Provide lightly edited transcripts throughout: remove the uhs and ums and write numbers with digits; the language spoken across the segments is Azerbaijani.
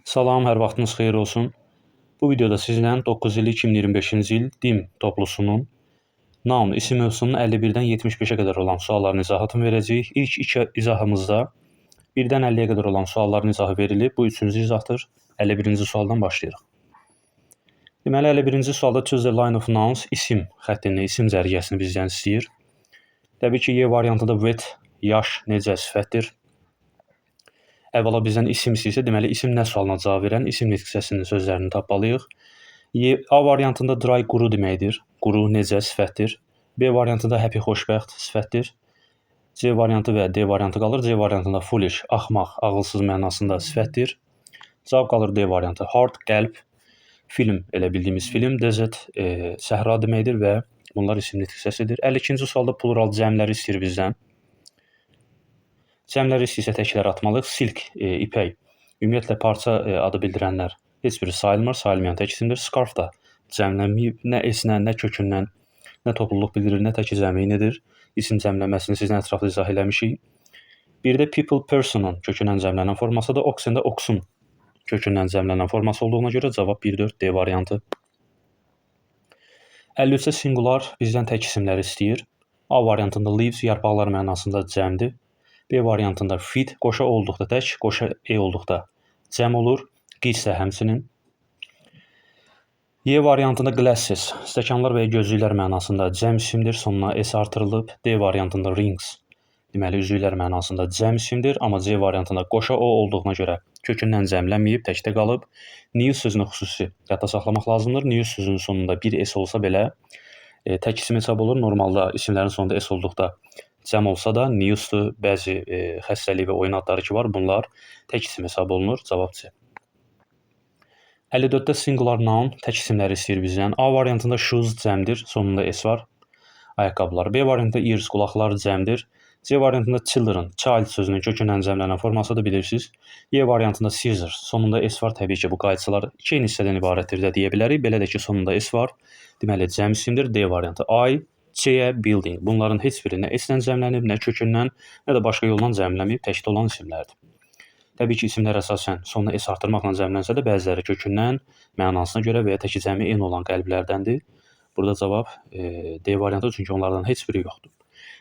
Salam, hər vaxtınız xeyir olsun. Bu videoda sizlə 9 illik 2025-ci il DİM toplusunun noun isim mövzusunun 51-dən 75-ə qədər olan sualların izahatını verəcəyik. İlk iki izahımızda 1-dən 50-yə qədər olan sualların izahı verilib. Bu üçüncü izahdır. 51-ci sualdan başlayırıq. Deməli, 51-ci sualda choose the line of nouns isim xəttini, isim cərgəsini bizdən istəyir. Təbii ki, Y variantında wet, yaş, necə sifətdir. Əvvəla bizdən isim istəyirsə, deməli isim nə sualına cavab verən isim nitqçəsinin sözlərini tapmalıyıq. A variantında dry quru deməkdir. Quru necə sifətdir. B variantında happy xoşbəxt sifətdir. C variantı və D variantı qalır. C variantında foolish axmaq, ağılsız mənasında sifətdir. Cavab qalır D variantı. Heart qəlb, film elə bildiyimiz film, desert səhra deməkdir və bunlar isim nitqçəsidir. 52-ci sualda plural cəmləri istəyir bizdən. Cəmləri istəyirsə təklər atmalıyıq. Silk, ipək. Ümumiyyətlə parça adı bildirənlər heç biri sayılmır, sayılmayan tək isimdir. Scarf da cəmlənməyib, nə esnən, nə kökündən, nə topluluq bildirir, nə təki cəmiyinidir. İsim cəmlənməsini sizin ətraflı izah eləmişik. Bir də people, person'un kökündən cəmlənən forması da oxen-də oxsun kökündən cəmlənən forması olduğuna görə cavab 1-4 D variantı. 53-də singular bizdən tək isimləri istəyir. A variantında leaves, yarpaqlar mənasında cəmdir. B variantında feet, qoşa olduqda tək, qoşa olduqda cəm olur. Qiss də həmçinin. Y variantında glasses, stəkanlar və ya gözlüklər mənasında cəm isimdir, sonuna S artırılıb. D variantında rings, deməli üzüklər mənasında cəm isimdir, amma C variantında qoşa olduğuna görə kökündən cəmlənməyib, təkdə qalıb. News sözünü xüsusi yadda saxlamaq lazımdır. News sözünün sonunda bir S olsa belə tək isim hesab olur. Normalda isimlərin sonunda S olduqda cəm olsa da newsdur, bəzi xəstəlik və oyun adları ki var, bunlar tək isim hesab olunur. Cavab C. 54-də singular noun tək isimləri istəyir bizdən. A variantında shoes cəmdir, sonunda S var. Ayaqqabılar. B variantında ears, qulaqlar cəmdir. C variantında children, child sözünün kökündən cəmlənən forması da bilirsiniz. Y variantında scissors, sonunda S var. Təbii ki, bu qaydalar iki eyni hissədən ibarətdir də deyə bilərik. Belə də ki, sonunda S var. Deməli, cəm isimdir. D variantı. I, chair, building. Bunların heç biri nə S-lə cəmlənib, nə kökündən, nə də başqa yolla cəmlənməyib, təkdə olan isimlərdir. Təbii ki, isimlər əsasən sonuna S artırmaqla cəmlənsə də bəziləri kökündən, mənasına görə və ya təki cəmi eyni olan qəlblərdəndir. Burada cavab D variantı, çünki onlardan heç biri yoxdur.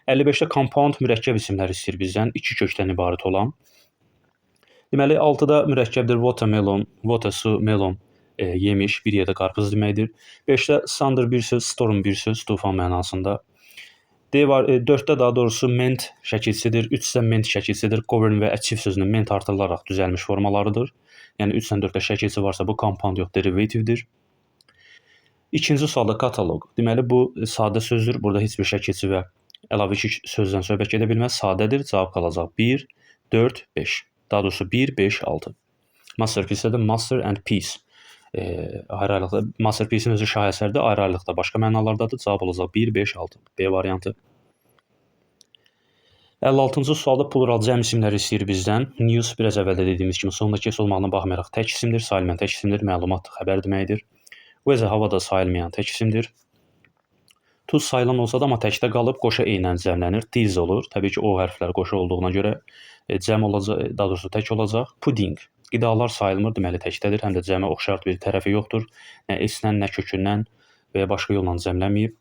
55-də compound mürəkkəb isimləri istəyir bizdən, iki kökdən ibarət olan. Deməli, 6-da mürəkkəbdir watermelon, water su, melon yemiş, bir yerdə qarpız deməkdir. 5-də thunder bir söz, storm bir söz, tufan mənasında. 4-də daha doğrusu ment şəkilçisidir. 3-də ment şəkilçisidir. Govern və achieve sözünün ment artırılaraq düzəlmiş formalarıdır. Yəni 3-dən 4-də şəkilçi varsa bu compound yox, derivativdir. İkinci sualda katalog. Deməli, bu sadə sözdür. Burada heç bir şəkilçi və əlavə iki sözdən söhbət gedə bilməz. Sadədir. Cavab qalacaq 1, 4, 5. Daha doğrusu 1, 5, 6. Masterpiece-də də master and piece. Ayrı-ayrılıqda masterpiece-in özü şahesərdir, ayrı-ayrılıqda başqa mənalardadır. Cavab olacaq 1, 5, 6. B variantı. 56-cı sualda plural cəm isimləri istəyir bizdən. News biraz əvvəldə dediyimiz kimi sonundakı S olmağına baxmayaraq tək isimdir, sayılmayan tək isimdir, məlumat, xəbər deməkdir. Weather havada sayılmayan tək isimdir. Tuz sayılan olsa da amma təkdə qalıb qoşa ilə cəmlənir. These olur. Təbii ki, o hərflər qoşa olduğuna görə cəm olacaq, daha doğrusu tək olacaq. Pudding. Qidalar sayılmır, deməli təkdədir, həm də cəmə oxşar bir tərəfi yoxdur. Nə S-lə, nə kökündən və ya başqa yolla cəmlənməyib.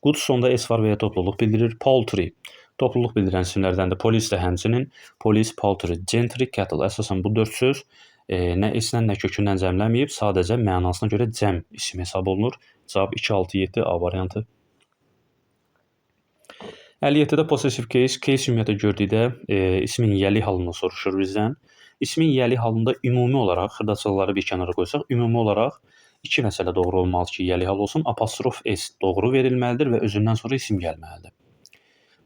Good sonda S var və ya topluluq bildirir. Poultry, topluluq bildirən isimlərdəndir. Police də həmçinin. Police, poultry, gentry, cattle. Əsasən bu 4 söz nə S-lə, nə kökündən cəmlənməyib, sadəcə mənasına görə cəm isim hesab olunur. Cavab 2, 6, 7 A variantı. 57-də possessive case, case ümumiyyətlə gördükdə ismin yəli halını soruşur bizdən. İsmin yəli halında ümumi olaraq, xırdaçaları bir kənara qoysaq, ümumi olaraq iki məsələ doğru olmalıdır ki, yəli hal olsun. Apostrof S doğru verilməlidir və özündən sonra isim gəlməlidir.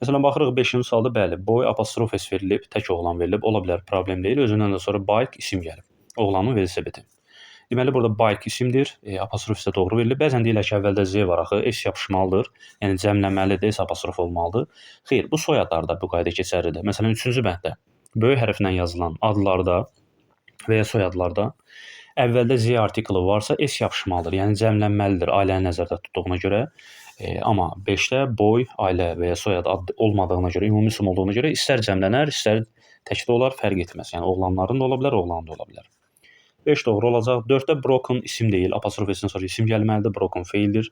Məsələn, baxırıq 5-ci sualda, bəli, boy apostrof S verilib, tək oğlan verilib, ola bilər, problem deyil. Özündən də sonra bike isim gəlib, oğlanın velosipedi. Deməli, burada bike isimdir, apostrof S doğru verilib. Bəzən deyirlər ki, əvvəldə Z var axı, S yapışmalıdır, yəni cəmlənməlidir, S apostrof olmalıdır. Xeyr, bu soyadlarda bu qayda keçərlidir. Məsələn, 3-cü bənddə böyük hərflə yazılan adlarda və ya soyadlarda əvvəldə Z artiklı varsa S yapışmalıdır, yəni cəmlənməlidir ailəni nəzərdə tutduğuna görə. Amma 5-də boy, ailə və ya soyad adı olmadığına görə, ümumi isim olduğuna görə istər cəmlənər, istər təkdə olar, fərq etməz. Yəni oğlanların da ola bilər, oğlanın da ola bilər. 5 doğru olacaq. 4-də broken isim deyil, apostrof S-dən sonra isim gəlməlidir. Broken feildir.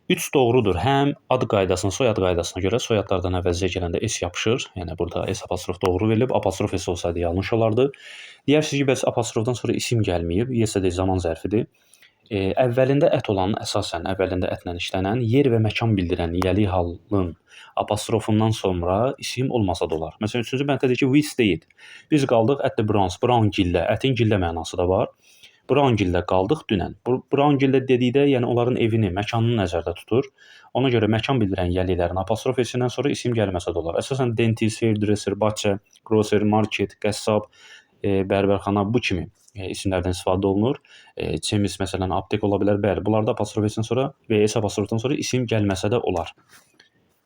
3 doğrudur. Həm ad qaydasına, soyad qaydasına görə soyadlardan əvvəl Z gələndə S yapışır. Yəni burada S apostrof doğru verilib. Apostrof S olsaydı yanlış olardı. Deyərsiniz ki, bəs apostrofdan sonra isim gəlməyib. Yesterday zaman zərfidir. Əvvəlində ət olan, əsasən əvvəlində ətlə işlənən, yer və məkan bildirən yəli halın apostrofundan sonra isim olmasa da olar. Məsələn, 3-cü bənddə deyir ki, we stayed. Biz qaldıq at the Browns. Brown gillə. Ətin gillə mənası da var. Brown gillə qaldıq dünən. Brown gillə dedikdə, yəni onların evini, məkanını nəzərdə tutur. Ona görə məkan bildirən yəlilərin apostrof S-dən sonra isim gəlməsə də olar. Əsasən dentist, hairdresser, butcher, grocer, market, qəssab, bərbərxana bu kimi isimlərdən istifadə olunur. Chemist məsələn aptek ola bilər. Bəli, bunlarda apostrof S-dən sonra və S apostrofdan sonra isim gəlməsə də olar.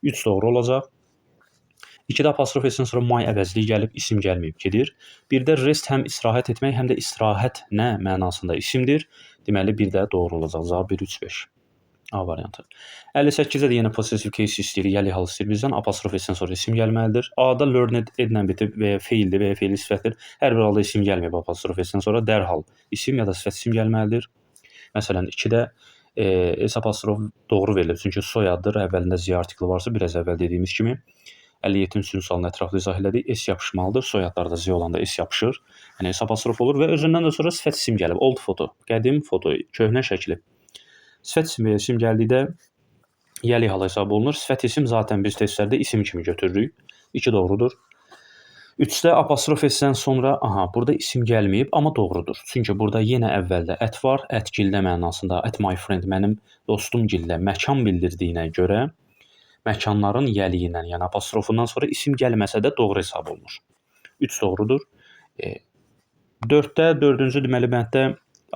3 doğru olacaq. 2-də apostrof S-dən sonra my əvəzliyi gəlib, isim gəlməyib gedir. 1-də rest həm istirahət etmək, həm də istirahət nə mənasında isimdir. Deməli 1-də doğru olacaq. Cavab 1 3 5. A variantı. 58-də də yenə possessive case istəyir, yəli hal istəyir bizdən. Apostrof S-dən sonra isim gəlməlidir. A-da learned edlə bitib və ya feildir və ya feil sifətdir. Hər bir halda isim gəlməyib apostrof S-dən sonra dərhal isim ya da sifət isim gəlməlidir. Məsələn 2-də S apostrof doğru verilir. Çünki soyaddır, əvvəlində Z artikli varsa, biraz əvvəl dediyimiz kimi. 57-ci sualın ətraflı izah elədik. S yapışmalıdır. Soyadlarda Z olanda S yapışır. Yəni S apostrof olur və özündən də sonra sifət isim gəlib. Old foto, qədim foto, köhnə şəkli. Sifət isim və isim gəldikdə yəli hala hesab olunur. Sifət isim zaten biz testlərdə isim kimi götürürük. 2 doğrudur. 3-də apostrof S-dən sonra, burada isim gəlməyib, amma doğrudur. Çünki burada yenə əvvəldə ət var, ət gillə mənasında, at my friend, mənim dostum gillə məkan bildirdiyinə görə məkanların yəliyindən, yəni apostrofundan sonra isim gəlməsə də doğru hesab olunur. 3 doğrudur. 4-də, 4-cü deməli bənddə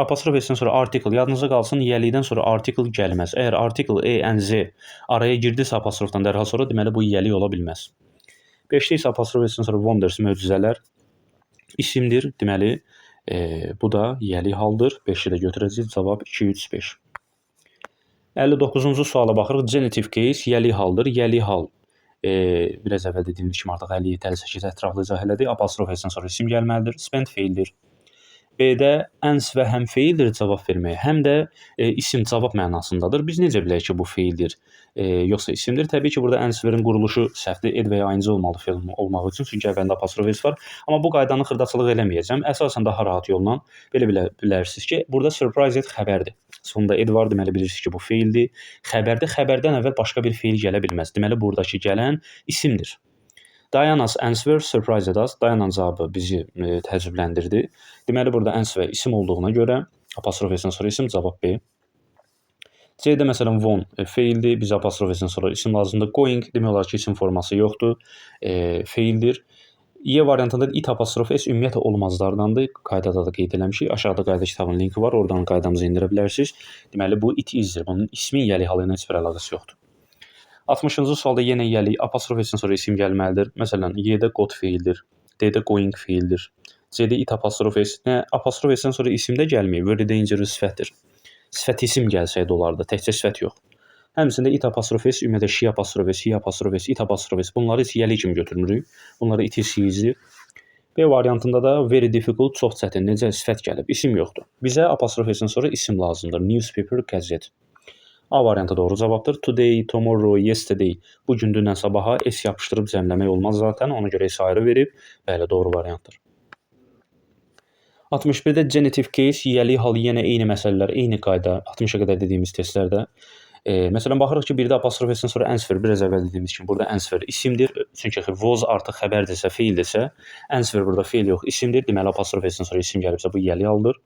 apostrof S-dən sonra article, yadınıza qalsın, yəlikdən sonra article gəlməz. Əgər article E, N, Z araya girdisə apostrofdan dərhal sonra, deməli bu yəlik ola bilməz. 5-də isə apostrof S-dən sonra wonders, möcüzələr isimdir. Deməli, bu da yəlik haldır. 5-i də götürəcəyik. Cavab 2, 3, 5. 59-cu suala baxırıq. Genitive case yəlik haldır. Yəlik hal. Biraz əvvəl dediyimiz kimi artıq 57, 58 ətraflı izah elədik. Apostrof S-dən sonra isim gəlməlidir. Spend feildir. B-də ans və həm feildir cavab vermək, həm də isim cavab mənasındadır. Biz necə bilək ki, bu feildir, yoxsa isimdir? Təbii ki, burada ans verin quruluşu səhvdir. Ed və ya ayıncı olmalı feil olmaq üçün, çünki əvvəlində apostrof S var. Amma bu qaydanı xırdaçılıq eləməyəcəm. Əsasən daha rahat yolla belə bilərsiniz ki, burada surprise et xəbərdir. Sonunda ed var, deməli bilirsiniz ki, bu feildir. Xəbərdir. Xəbərdən əvvəl başqa bir feil gələ bilməz. Deməli, buradakı gələn isimdir. Diana's answer surprised us. Diana'nın cavabı bizi təəccübləndirdi. Deməli, burada answer isim olduğuna görə apostrof S-dən sonra isim, cavab B. C-də məsələn won feildir. Bizə apostrof S-dən sonra isim lazımdır. Going demək olar ki, isim forması yoxdur. Feildir. E variantında it apostrof S ümumiyyətlə olmazlardandır. Qaydada da qeyd eləmişik. Aşağıda qayda kitabının linki var. Oradan qaydamızı indirə bilərsiniz. Deməli, bu it izdir. Bunun ismin yəli halı ilə heç bir əlaqəsi yoxdur. 60-cı sualda yenə yəli apostrof S-dən sonra isim gəlməlidir. Məsələn, Y-də got feildir. D-də going feildir. C-də it apostrof S. Apostrof S-dən sonra isim də gəlməyib. Very dangerous sifətdir. Sifət isim gəlsəydi olardı, təkcə sifət yox. Həmçində it apostrof S, ümumiyyətlə she apostrof S, he apostrof S, it apostrof S. Bunları heç yəli kimi götürmürük. Bunları it izdir. B variantında da very difficult, çox çətin. Necə sifət gəlib, isim yoxdur. Bizə apostrof S-dən sonra isim lazımdır. Newspaper, qəzet. A variantı doğru cavabdır. Today, tomorrow, yesterday. Bu gün, dündən sabaha S yapışdırıb cəmləmək olmaz zaten. Ona görə S ayrı verib. Bəli, doğru variantdır. 61-də genitive case, yəli hal yenə eyni məsələlər, eyni qayda, 60-a qədər dediyimiz testlərdə. Məsələn, baxırıq ki, birdə apostrof S-dən sonra answer, biraz əvvəl dediyimiz kimi, burada answer isimdir. Çünki was artıq xəbərdirsə, feildirsə, answer burada feil yox, isimdir. Deməli, apostrof S-dən sonra isim gəlibsə, bu yəli haldır.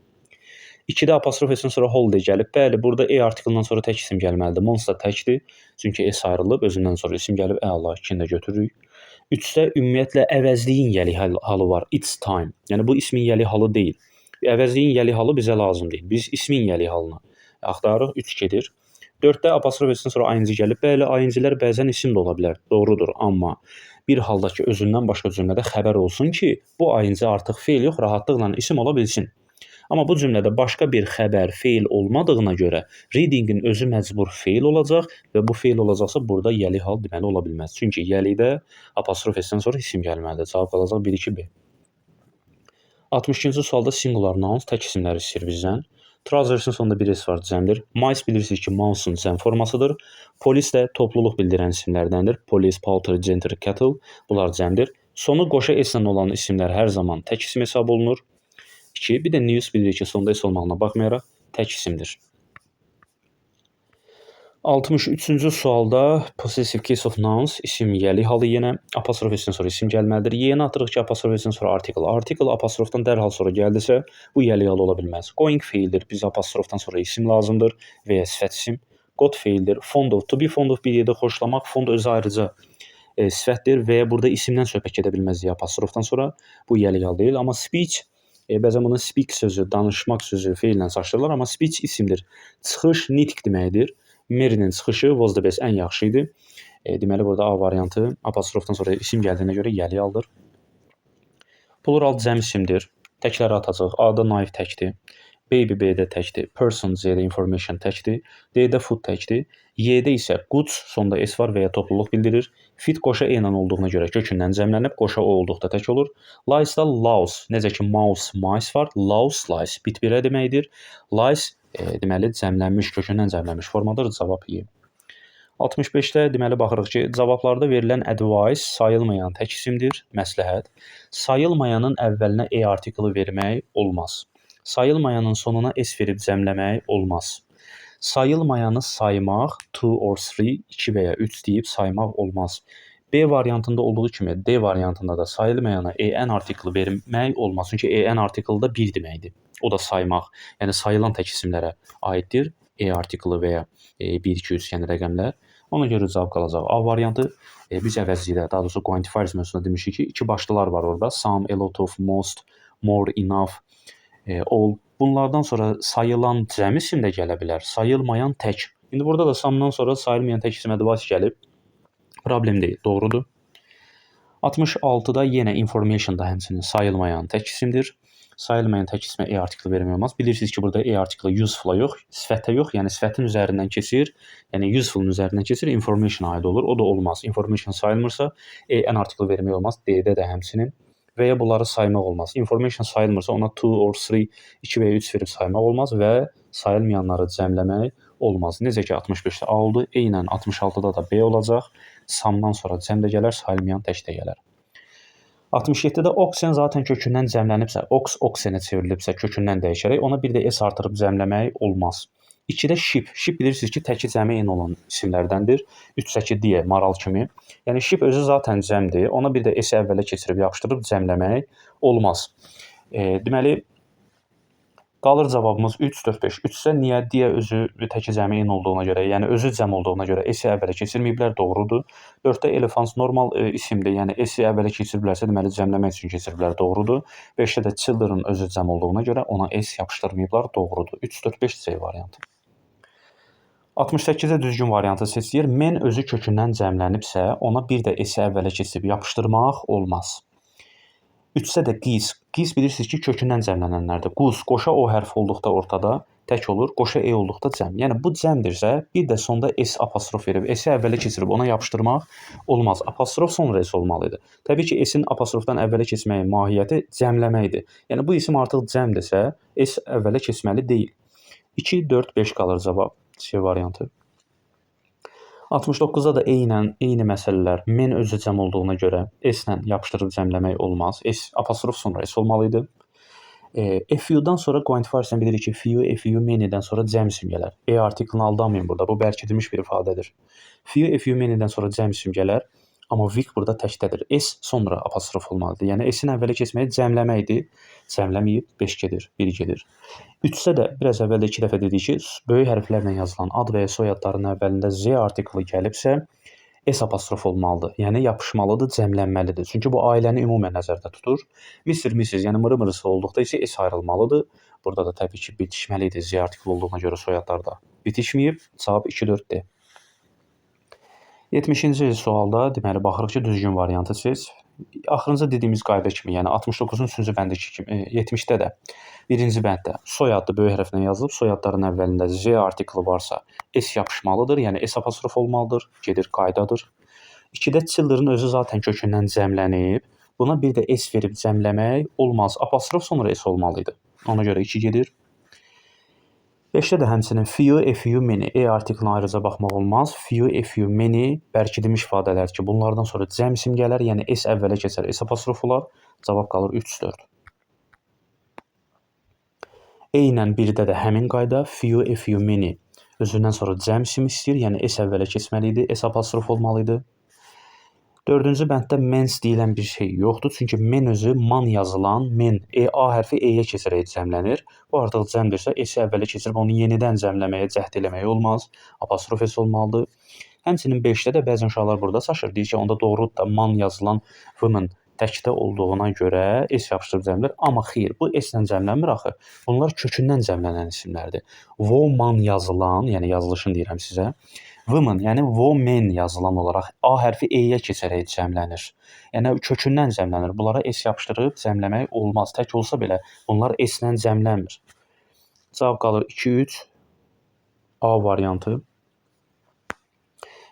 2-də apostrof S-dən sonra holiday gəlib. Bəli, burada E artiklından sonra tək isim gəlməlidir. Monster təkdir. Çünki S ayrılıb, özündən sonra isim gəlib. Əla, 2-ni də götürürük. 3-də ümumiyyətlə əvəzliyin yəli halı var. It's time. Yəni bu ismin yəli halı deyil. Əvəzliyin yəli halı bizə lazım deyil. Biz ismin yəli halını axtarırıq. 3 gedir. 4-də apostrof S-dən sonra ayıncı gəlib. Bəli, ayıncılar bəzən isim də ola bilər. Doğrudur. Amma bir halda ki, özündən başqa cümlədə xəbər olsun ki, bu ayıncı artıq feil yox, rahatlıqla isim ola bilsin. Amma bu cümlədə başqa bir xəbər, feil olmadığına görə readingin özü məcbur feil olacaq və bu feil olacaqsa burada yəli hal deməli ola bilməz. Çünki yəlidə apostrof S-dən sonra isim gəlməlidir. Cavab qalacaq 1-2-B. 62-ci sualda singular nouns tək isimləri istəyir bizdən. Trousers-in sonunda bir s var, cəmdir. Mice bilirsiniz ki, mouse-un cəm formasıdır. Police də topluluq bildirən isimlərdəndir. Police, powder, gentry, cattle bunlar cəmdir. Sonu qoşa s-lə olan isimlər hər zaman tək isim hesab olunur. 2. Bir də news bilirik ki, sonunda s olmağına baxmayaraq tək isimdir. 63-cü sualda possessive case of nouns isim yəli halı yenə apostrof s-dən sonra isim gəlməlidir. Y-ni atırıq ki, apostrof s-dən sonra article. Article apostrofdan dərhal sonra gəldisə, bu yəli halı ola bilməz. Going feildir. Biz apostrofdan sonra isim lazımdır və ya sifət isim. Got feildir. Fond of. To be fond of bir yerdə xoşlamaq. Fond özü ayrıca sifətdir və ya burada isimdən söhbət gedə bilməz deyə apostrofdan sonra bu yəli halı deyil. Amma speech bəzən bunu speak sözü, danışmaq sözü feillə çaşdırırlar, amma speech isimdir. Çıxış nitq deməkdir. Mary'nin çıxışı was the best ən yaxşı idi. Deməli burada A variantı apostrofdan sonra isim gəldiyinə görə yəli alır. Plural cəm isimdir. Təkləri atacaq. A-da knife təkdir. Baby B-də təkdir. Person C-də information təkdir. D-də food təkdir. Y-də isə goods sonunda s var və ya topluluq bildirir. Fit qoşa e ilə olduğuna görə kökündən cəmlənib, qoşa o olduqda tək olur. Lice-da louse, necə ki mouse, mice var. Louse, lice bit birə deməkdir. Lice deməli cəmlənmiş, kökündən cəmlənmiş formadır. Cavab Y. 65-də deməli baxırıq ki, cavablarda verilən advice sayılmayan tək isimdir, məsləhət. Sayılmayanın əvvəlinə e artiklı vermək olmaz. Sayılmayanın sonuna s verib cəmləmək olmaz. Sayılmayanı saymaq, 2 or 3, 2 və ya 3 deyib saymaq olmaz. B variantında olduğu kimi D variantında da sayılmayana en artiklı vermək olmaz. Çünki en artiklı da 1 deməkdir. O da saymaq. Yəni sayılan tək isimlərə aiddir. E artiklı və ya 1, 2, 3 yəni rəqəmlər. Ona görə cavab qalacaq. A variantı biz əvəzlikdə, daha doğrusu quantifiers mövzusunda demişik ki, iki başlılar var orada. Some, a lot of, most, more, enough, all. Bunlardan sonra sayılan cəm isim də gələ bilər. Sayılmayan tək. İndi burada da some'dan sonra sayılmayan tək isim advance gəlib. Problem deyil, doğrudur. 66-da yenə information da həmçinin sayılmayan tək isimdir. Sayılmayan tək ismə e artiklı vermək olmaz. Bilirsiniz ki, burada e artiklı useful-a yox, sifətə yox, yəni sifətin üzərindən keçir, yəni useful-un üzərindən keçir, information aid olur. O da olmaz. Information sayılmırsa en artiklı vermək olmaz. D-də də həmçinin və ya bunları saymaq olmaz. Information sayılmırsa ona 2 or 3, 2 və ya 3 verib saymaq olmaz və sayılmayanları cəmləmək olmaz. Necə ki 65-də A oldu, eynən 66-da da B olacaq. Samdan sonra cəm də gələr, sayılmayan tək də gələr. 67-də oxen zaten kökündən cəmlənibsə, oxenə çevrilibsə kökündən dəyişərək ona bir də s artırıb cəmləmək olmaz. 2-də ship. Ship bilirsiniz ki, təki cəmi eyni olan isimlərdəndir. 3-səki deyə, maral kimi. Yəni ship özü zaten cəmdir. Ona bir də s əvvələ keçirib yapışdırıb cəmləmək olmaz. Deməli qalır cavabımız 3, 4, 5. 3-sə niyə? Deyə özü təki cəmi eyni olduğuna görə, yəni özü cəm olduğuna görə s əvvələ keçirməyiblər, doğrudur. 4-də elephant normal isimdir, yəni s əvvələ keçiriblərsə, deməli cəmləmək üçün keçiriblər, doğrudur. 5-də də children özü cəm olduğuna görə ona s yapışdırmayıblar, doğrudur. 3, 4, 5 C variantı. 68-də düzgün variantı seçilir. Men özü kökündən cəmlənibsə, ona bir də s əvvələ keçirib yapışdırmaq olmaz. 3-də də qis. Qis bilirsiniz ki, kökündən cəmlənənlərdir. Qus, qoşa o hərf olduqda ortada tək olur, qoşa e olduqda cəm. Yəni bu cəmdirsə, bir də sonda s apostrof verib, s əvvələ keçirib ona yapışdırmaq olmaz. Apostrof sonra s olmalıdır. Təbii ki, s-in apostrofdan əvvələ keçməyin mahiyyəti cəmləməkdir. Yəni bu isim artıq cəmdirsə, s əvvələ keçməli deyil. 2, 4, 5 qalır cavab. C variantı. 69-da da eyni məsələlər. Men özü cəm olduğuna görə s-lə yapışdırıb cəmləmək olmaz. S apostrof sonra s olmalı idi. FU-dan sonra quantifiersdən bilirik ki, FU, many-dən sonra cəm isim gələr. E artiklını aldanmayın burada. Bu bərkidilmiş bir ifadədir. FU, many-dən sonra cəm isim gələr. Amma Vic burada təkdədir. S sonra apostrof olmalıdır. Yəni S-in əvvələ keçməyi cəmləməkdir. Cəmləməyib 5 gedir, 1 gedir. 3-sə də biraz əvvəldə 2 dəfə dedik ki, böyük hərflərlə yazılan ad və ya soyadların əvvəlində Z artiklı gəlibsə, S apostrof olmalıdır. Yəni yapışmalıdır, cəmlənməlidir. Çünki bu ailəni ümumən nəzərdə tutur. Mr. Mrs. yəni mırı-mırısı olduqda isə S ayrılmalıdır. Burada da təbii ki, bitişməlidir. Z artiklı olduğuna görə soyadlarda bitişməyib. Cavab 2-4-dir. 70-ci sualda deməli baxırıq ki, düzgün variantı seç. Axırıncı dediyimiz qayda kimi, yəni 69-un 3-cü bəndəki kimi, 70-də də 1-ci bənddə soyadlı böyük hərflə yazılıb, soyadların əvvəlində Z artiklı varsa, S yapışmalıdır, yəni S apostrof olmalıdır, gedir qaydadır. 2-də children özü zaten kökündən cəmlənib, Buna bir də s verib cəmləmək olmaz. Apostrof sonra s olmalıydı. Ona görə 2 gedir. 5-də də həmçinin few, a few, many. Artiklına ayrıca baxmaq olmaz. Few, a few, many bərkidilmiş ifadələr ki, bunlardan sonra cəm isim gələr, yəni s əvvələ keçər, s apostrof olar. Cavab qalır 3-4. Eynən 1-də də həmin qayda few, a few, many özündən sonra cəm isim istəyir, yəni s əvvələ keçməli idi, s apostrof olmalı idi. 4-cü bənddə mens deyilən bir şey yoxdur. Çünki men özü man yazılan, men, a hərfi e-yə keçərək cəmlənir. Bu artıq cəmdirsə, s-i əvvələ keçirib onu yenidən cəmləməyə, cəhd eləməyə olmaz. Apostrof s olmalıdır. Həmçinin 5-də də bəzən uşaqlar burada çaşır. Deyir ki, onda doğrudur da man yazılan women təkdə olduğuna görə s yapışdırıb cəmlər. Amma xeyr, bu s-lə cəmlənmir axı. Bunlar kökündən cəmlənən isimlərdir. Woman yazılan, yəni yazılışını deyirəm sizə. Women, yəni women yazılan olaraq a hərfi e-yə keçərək cəmlənir. Yəni kökündən cəmlənir. Bunlara s yapışdırıb cəmləmək olmaz. Tək olsa belə bunlar s-lə cəmlənmir. Cavab qalır 2-3. A variantı.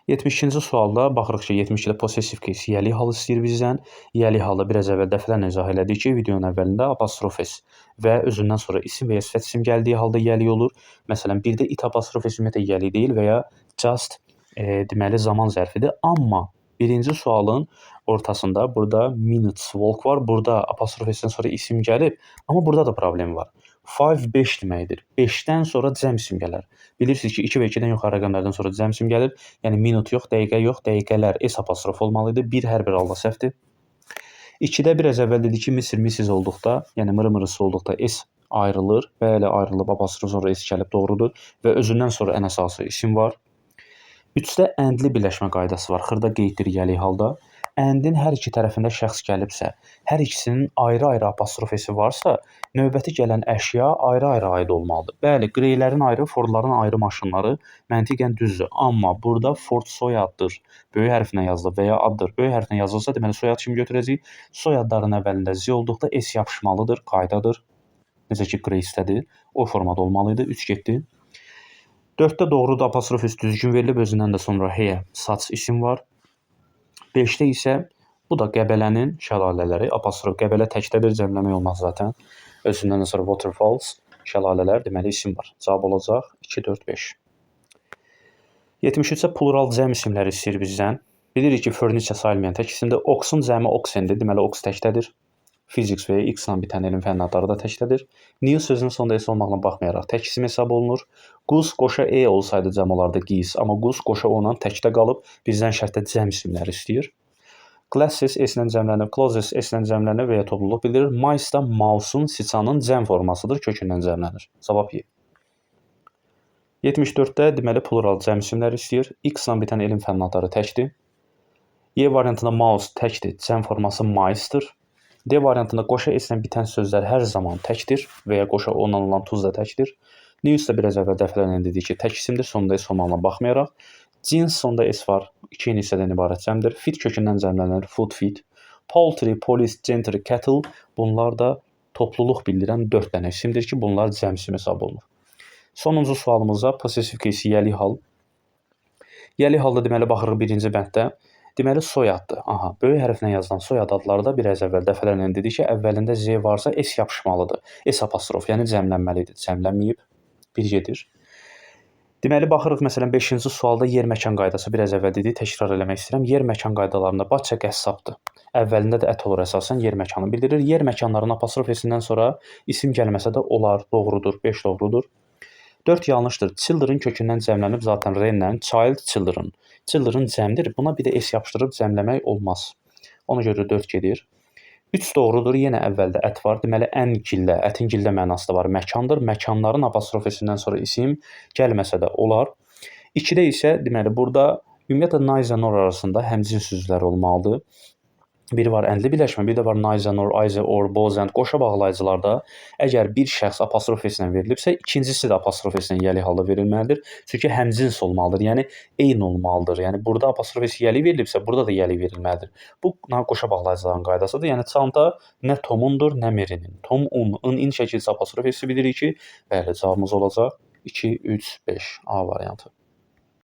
72-ci sualda baxırıq ki, 72-də possessive case yəli hal istəyir bizdən. Yəli halı biraz əvvəl dəfələrlə izah elədik ki, videonun əvvəlində apostrof s və özündən sonra isim və ya sifət isim gəldiyi halda yəli olur. Məsələn, bir də it apostrof s ümumiyyətlə yəli deyil və ya just deməli zaman zərfidir. Amma birinci sualın ortasında burada minutes walk var. Burada apostrof s-dən sonra isim gəlib, amma burada da problem var. 5 deməkdir. 5-dən sonra cəm isim gələr. Bilirsiniz ki, 2 və 2-dən yuxarı rəqəmlərdən sonra cəm isim gəlir. Yəni minut yox, dəqiqə yox, dəqiqələr s apostrof olmalı idi. 1 hər bir halda səhvdir. 2-də biraz əvvəl dedik ki, Mr. Mrs. olduqda, yəni mırmırısı olduqda s ayrılır. Bəli, ayrılıb apostrof sonra s gəlib doğrudur və özündən sonra ən əsası isim var. 3-də əndli birləşmə qaydası var. Xırda qeyddir yəli halda. Əndin hər iki tərəfində şəxs gəlibsə, hər ikisinin ayrı-ayrı apostrof s-i varsa, növbəti gələn əşya ayrı-ayrı aid olmalıdır. Bəli, qreylərin ayrı, Fordların ayrı maşınları məntiqən düzdür. Amma burada Ford soyaddır, böyük hərflə yazılıb və ya addır. Böyük hərflə yazılsa, deməli soyad kimi götürəcəyik. Soyadların əvvəlində z olduqda s yapışmalıdır, qaydadır. Necə ki, Grace-dədir. O formada olmalıydı. 3 getdi. 4-də doğrudur, apostrof s düzgün verilib, özündən də sonra h saç isim var. 5-də isə bu da Qəbələnin şəlalələri, apostrof Qəbələ təkdədir, cəmləmək olmaz zaten. Özündən də sonra waterfalls, şəlalələr deməli isim var. Cavab olacaq 2, 4, 5. 73-də plural cəm isimləri istəyir bizdən. Bilirik ki, furniture sayılmayan tək isimdir. Ox'un cəmi oxendir, deməli ox təkdədir. Physics və ya X-la bitən elm fənn adları da təkdədir. New sözünün sonunda s olmaqla baxmayaraq tək isim hesab olunur. Goose qoşa e olsaydı cəm olardı geese, amma goose qoşa o-la təkdə qalıb bizdən şərtdə cəm isimləri istəyir. Glasses s-lə cəmlənib, clothes s-lə cəmlənib və ya topluluq bildirir. Mice da mouse'un, siçanın cəm formasıdır, kökündən cəmlənir. Cavab Y. 74-də deməli plural cəm isimləri istəyir. X-la bitən elm fənn adları təkdir. Y variantında mouse təkdir, cəm forması mice-dır. D variantında qoşa s-lə bitən sözlər hər zaman təkdir və ya qoşa o-la olan tuz da təkdir. News da biraz əvvəl dəfələrlə dedik ki, tək isimdir, sonunda s olmağına baxmayaraq. Jeans sonunda s var, 2 hissədən ibarət cəmdir. Fit kökündən cəmlənir, food fit. Poultry, police, gentry, cattle bunlar da topluluq bildirən 4 dənə isimdir ki, bunlar cəm isim hesab olunur. Sonuncu sualımızda possessive case yəli hal. Yəli halda deməli baxırıq birinci bənddə. Deməli soyaddır. Aha, böyük hərflə yazılan soyad adları da biraz əvvəl dəfələrlə dedik ki, əvvəlində z varsa s yapışmalıdır. S apostrof, yəni cəmlənməlidir. Cəmlənməyib. 1 gedir. Deməli baxırıq məsələn 5-ci sualda yer məkan qaydası biraz əvvəl dedik, təkrar eləmək istəyirəm. Yer məkan qaydalarında Batça qəssabdır. Əvvəlində də ət olur əsasən yer məkanı bildirir. Yer məkanlarının apostrof s-indən sonra isim gəlməsə də olar, doğrudur, 5 doğrudur. 4 yanlışdır. Children kökündən cəmlənib zaten renlə child, children. Children cəmdir. Buna bir də s yapışdırıb cəmləmək olmaz. Ona görə 4 gedir. 3 doğrudur. Yenə əvvəldə ət var. Deməli ən gillə, ətin gillə mənası da var. Məkandır. Məkanların apostrof s-indən sonra isim gəlməsə də olar. 2-də isə deməli burada ümumiyyətlə nice and or arasında həmcins sözlər olmalıdır. Biri var əndli birləşmə, bir də var nice and or, either or, both and. Qoşa bağlayıcılarda əgər bir şəxs apostrof s-lə verilibsə, ikincisi də apostrof s-lə yəli halda verilməlidir. Çünki həmcins olmalıdır, yəni eyni olmalıdır. Yəni burada apostrof s yəli verilibsə, burada da yəli verilməlidir. Bu qoşa bağlayıcıların qaydasıdır. Yəni çanta nə Tomundur, nə Merinin. Tom, in şəkildə apostrof s bilirik ki, bəli, cavabımız olacaq 2, 3, 5 A variantı.